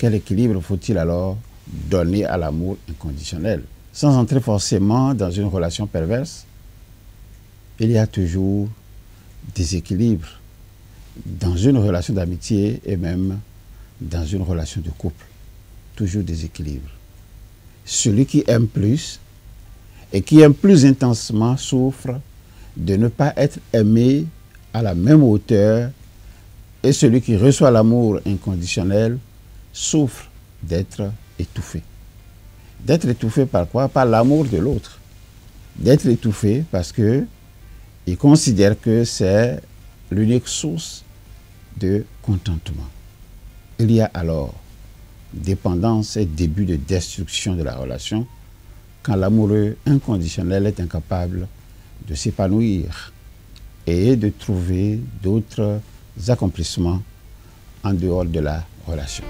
Quel équilibre faut-il alors donner à l'amour inconditionnel? Sans entrer forcément dans une relation perverse, il y a toujours des équilibres dans une relation d'amitié et même dans une relation de couple. Toujours des équilibres. Celui qui aime plus et qui aime plus intensement souffre de ne pas être aimé à la même hauteur, et celui qui reçoit l'amour inconditionnel souffre d'être étouffé. D'être étouffé par quoi? Par l'amour de l'autre. D'être étouffé parce que il considère que c'est l'unique source de contentement. Il y a alors dépendance et début de destruction de la relation quand l'amoureux inconditionnel est incapable de s'épanouir et de trouver d'autres accomplissements en dehors de la relation.